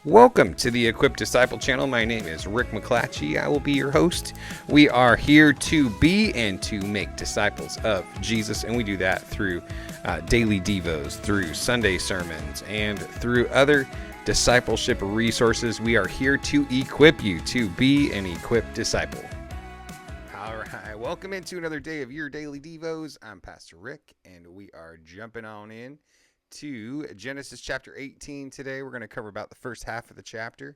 Welcome to the Equipped Disciple channel. My name is Rick McClatchy. I will be your host. We are here to be and to make disciples of Jesus, and we do that through daily devos, through Sunday sermons, and through other discipleship resources. We are here to equip you to be an equipped disciple. All right, welcome into another day of your daily devos. I'm Pastor Rick, and we are jumping on in to Genesis chapter 18 today. We're going to cover about the first half of the chapter,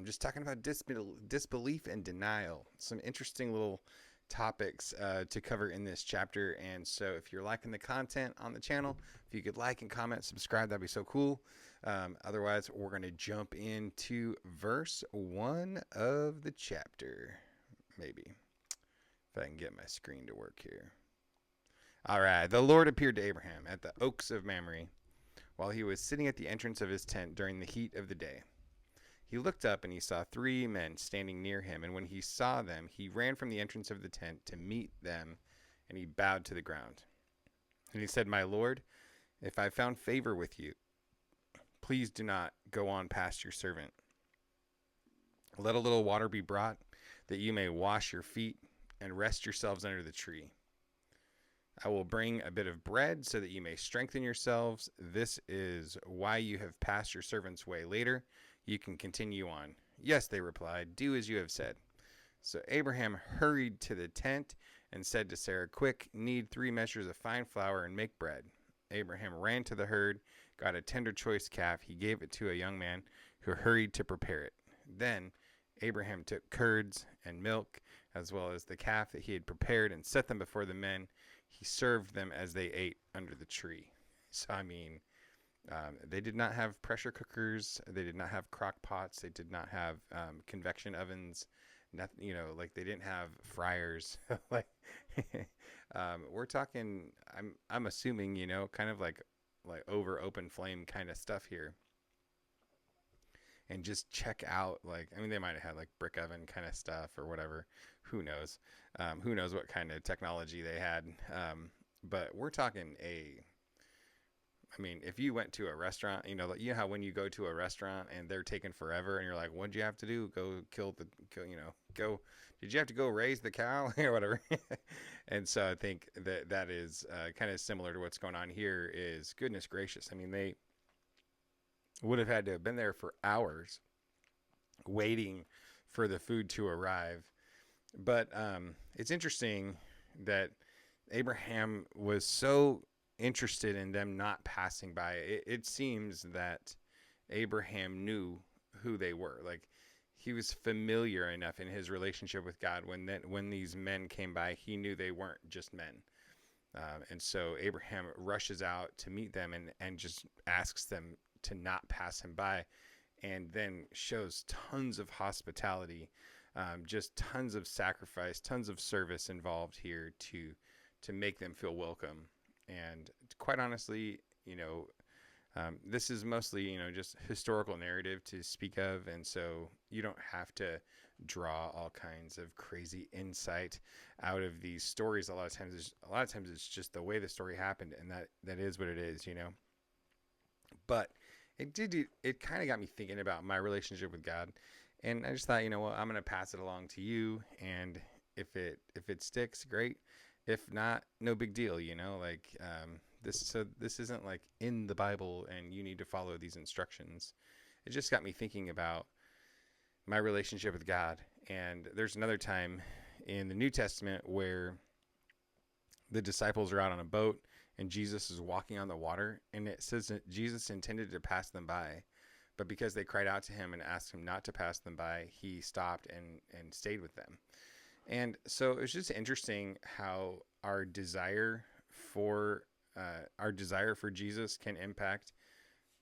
just talking about disbelief and denial. Some interesting little topics to cover in this chapter. And so if you're liking the content on the channel, if you could like and comment, subscribe, that'd be so cool. Otherwise, we're going to jump into verse 1 of the chapter. Maybe if I can get my screen to work here. All right. The Lord appeared to Abraham at the oaks of Mamre, while he was sitting at the entrance of his tent during the heat of the day. He looked up and he saw 3 men standing near him, and when he saw them, he ran from the entrance of the tent to meet them, and he bowed to the ground. And he said, "My Lord, if I found favor with you, please do not go on past your servant. Let a little water be brought, that you may wash your feet and rest yourselves under the tree. I will bring a bit of bread so that you may strengthen yourselves. This is why you have passed your servant's way. Later, you can continue on." "Yes," they replied, "do as you have said." So Abraham hurried to the tent and said to Sarah, "Quick, knead 3 measures of fine flour and make bread." Abraham ran to the herd, got a tender choice calf. He gave it to a young man who hurried to prepare it. Then Abraham took curds and milk, as well as the calf that he had prepared, and set them before the men. He served them as they ate under the tree. So, they did not have pressure cookers. They did not have crock pots. They did not have convection ovens. Nothing, like they didn't have fryers. We're talking. I'm assuming, kind of like over open flame kind of stuff here. And just check out, they might have had brick oven kind of stuff or whatever. Who knows? Who knows what kind of technology they had? But we're talking if you went to a restaurant, how when you go to a restaurant and they're taking forever and you're like, what'd you have to do? Did you have to go raise the cow or whatever? And so I think that is kind of similar to what's going on here. Is goodness gracious. They would have had to have been there for hours waiting for the food to arrive. But it's interesting that Abraham was so interested in them not passing by. It seems that Abraham knew who they were. He was familiar enough in his relationship with God when these men came by, he knew they weren't just men. And so Abraham rushes out to meet them and just asks them to not pass him by, and then shows tons of hospitality, just tons of sacrifice, tons of service involved here to make them feel welcome. And quite honestly, this is mostly, just historical narrative to speak of. And so you don't have to draw all kinds of crazy insight out of these stories. A lot of times it's just the way the story happened, and that is what it is, But it kind of got me thinking about my relationship with God. And I just thought, I'm going to pass it along to you. And if it sticks, great. If not, no big deal, this isn't in the Bible and you need to follow these instructions. It just got me thinking about my relationship with God. And there's another time in the New Testament where the disciples are out on a boat and Jesus is walking on the water, and it says that Jesus intended to pass them by, but because they cried out to him and asked him not to pass them by, he stopped and stayed with them. And so it was just interesting how our desire for Jesus can impact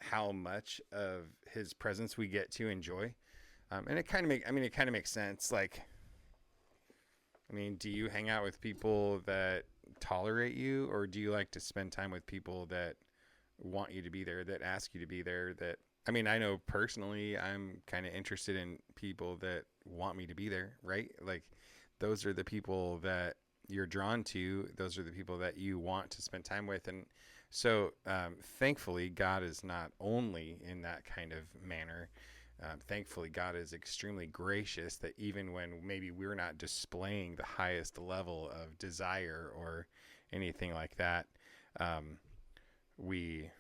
how much of his presence we get to enjoy. And it kind of makes sense. Do you hang out with people that tolerate you, or do you like to spend time with people that want you to be there, that ask you to be there? I know personally I'm kind of interested in people that want me to be there, right? Those are the people that you're drawn to. Those are the people that you want to spend time with. And so thankfully God is not only in that kind of manner, Thankfully, God is extremely gracious that even when maybe we're not displaying the highest level of desire or anything like that, um, we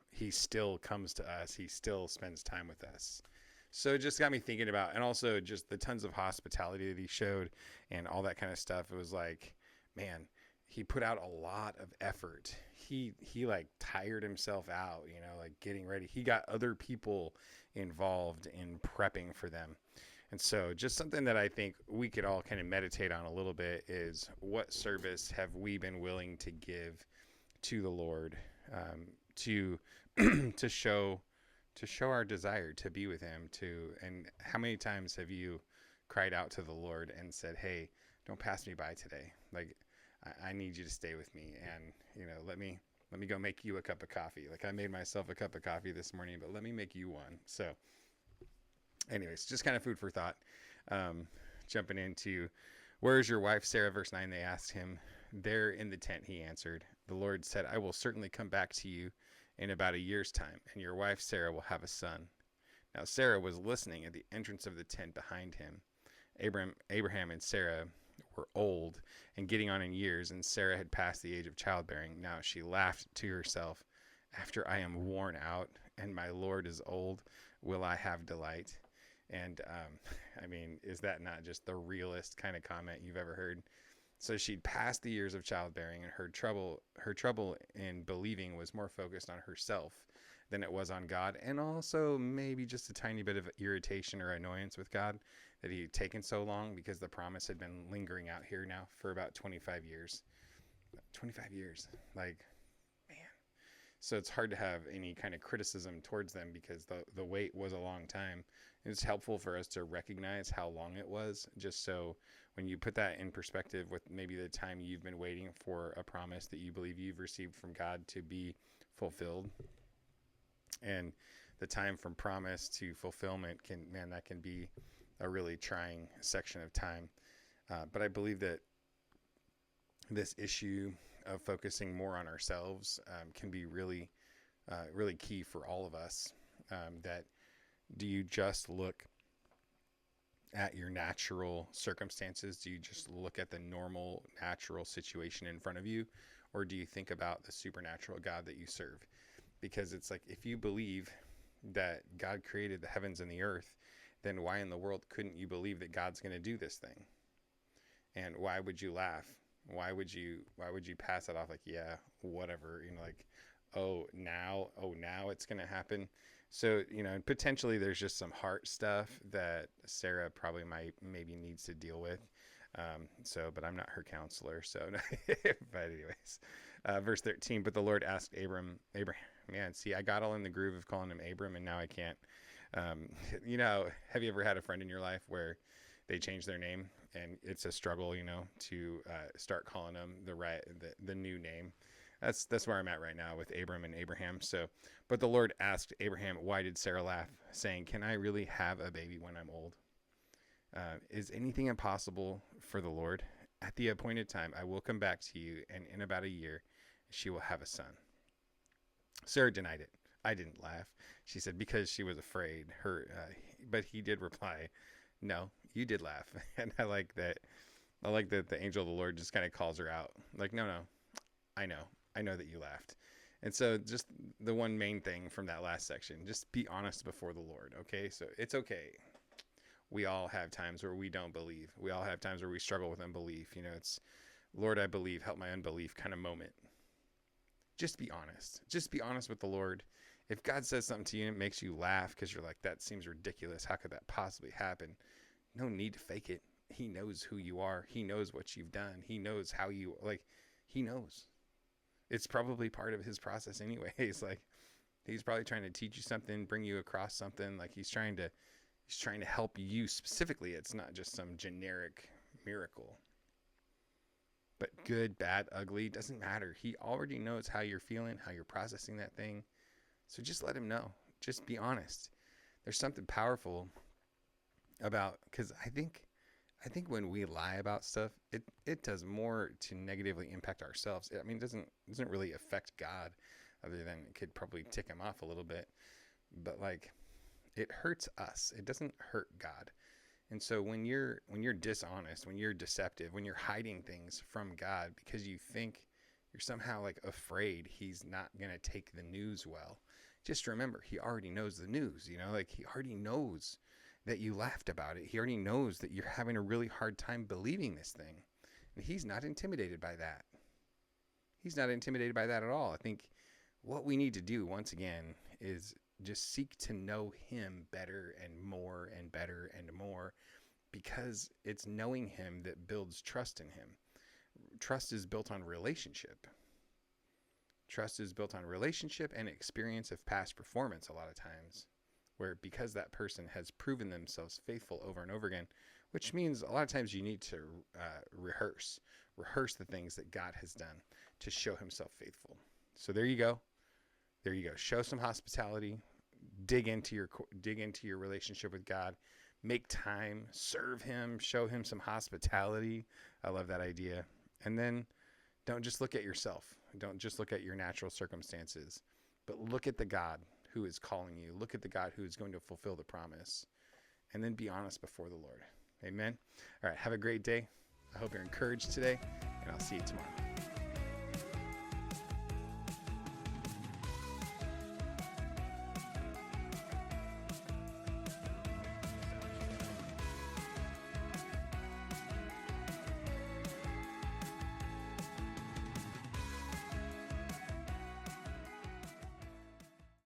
he still comes to us. He still spends time with us. So it just got me thinking about, and also just the tons of hospitality that he showed and all that kind of stuff. It was like, man, he put out a lot of effort. He like tired himself out, like getting ready. He got other people involved in prepping for them. And so just something that I think we could all kind of meditate on a little bit is, what service have we been willing to give to the Lord, to to show our desire to be with him, and how many times have you cried out to the Lord and said, hey, don't pass me by today. Like, I need you to stay with me, and let me go make you a cup of coffee. Like, I made myself a cup of coffee this morning, but let me make you one. So anyways, just kind of food for thought. Jumping into, where is your wife, Sarah? Verse 9, they asked him. There in the tent, he answered. The Lord said, I will certainly come back to you in about a year's time, and your wife Sarah will have a son. Now Sarah was listening at the entrance of the tent behind him. Abraham and Sarah were old and getting on in years, and Sarah had passed the age of childbearing. Now she laughed to herself, after I am worn out and my Lord is old, will I have delight? And I mean, is that not just the realest kind of comment you've ever heard? So she'd passed the years of childbearing, and her trouble in believing was more focused on herself than it was on God, and also maybe just a tiny bit of irritation or annoyance with God that he had taken so long, because the promise had been lingering out here now for about 25 years. 25 years, like, man. So it's hard to have any kind of criticism towards them, because the wait was a long time. It's helpful for us to recognize how long it was, just so when you put that in perspective with maybe the time you've been waiting for a promise that you believe you've received from God to be fulfilled, and the time from promise to fulfillment that can be a really trying section of time. But I believe that this issue of focusing more on ourselves can be really key for all of us. That, do you just look at your natural circumstances? Do you just look at the normal, natural situation in front of you? Or do you think about the supernatural God that you serve? Because it's like, if you believe that God created the heavens and the earth, then why in the world couldn't you believe that God's going to do this thing? And why would you laugh? Why would you pass it off like, yeah, whatever, like, now it's going to happen. So, potentially there's just some heart stuff that Sarah probably maybe needs to deal with. But I'm not her counselor. So, but anyways, verse 13, but the Lord asked Abraham, man, see, I got all in the groove of calling him Abram, and now I can't. Have you ever had a friend in your life where they change their name and it's a struggle, to start calling them the new name? That's where I'm at right now with Abram and Abraham. So, but the Lord asked Abraham, why did Sarah laugh, saying, can I really have a baby when I'm old? Is anything impossible for the Lord? At the appointed time, I will come back to you, and in about a year, she will have a son. Sarah denied it. I didn't laugh. She said, because she was afraid. But he did reply, no, you did laugh. And I like that the angel of the Lord just kind of calls her out. Like, no, I know that you laughed. And so just the one main thing from that last section, just be honest before the Lord. Okay. So it's okay. We all have times where we don't believe. We all have times where we struggle with unbelief. It's, Lord, I believe, help my unbelief kind of moment. Just be honest. Just be honest with the Lord. If God says something to you and it makes you laugh because you're like, that seems ridiculous, how could that possibly happen? No need to fake it. He knows who you are. He knows what you've done. He knows how you, he knows. It's probably part of his process anyways. Like, he's probably trying to teach you something, bring you across something. Like, he's trying to help you specifically. It's not just some generic miracle. But good, bad, ugly, doesn't matter. He already knows how you're feeling, how you're processing that thing. So just let him know. Just be honest. There's something powerful about, because I think when we lie about stuff, it does more to negatively impact ourselves. I mean, it doesn't really affect God, other than it could probably tick him off a little bit. But it hurts us. It doesn't hurt God. And so when you're dishonest, when you're deceptive, when you're hiding things from God because you think you're somehow like afraid he's not going to take the news well, just remember, he already knows the news, like he already knows that you laughed about it. He already knows that you're having a really hard time believing this thing. And he's not intimidated by that. He's not intimidated by that at all. I think what we need to do, once again, is just seek to know him better and more and better and more, because it's knowing him that builds trust in him. Trust is built on relationship. Trust is built on relationship and experience of past performance a lot of times, where because that person has proven themselves faithful over and over again, which means a lot of times you need to rehearse the things that God has done to show himself faithful. So there you go. Show some hospitality, dig into your relationship with God, make time, serve him, show him some hospitality. I love that idea. And then don't just look at yourself. Don't just look at your natural circumstances, but look at the God who is calling you. Look at the God who is going to fulfill the promise, and then be honest before the Lord. Amen. All right. Have a great day. I hope you're encouraged today, and I'll see you tomorrow.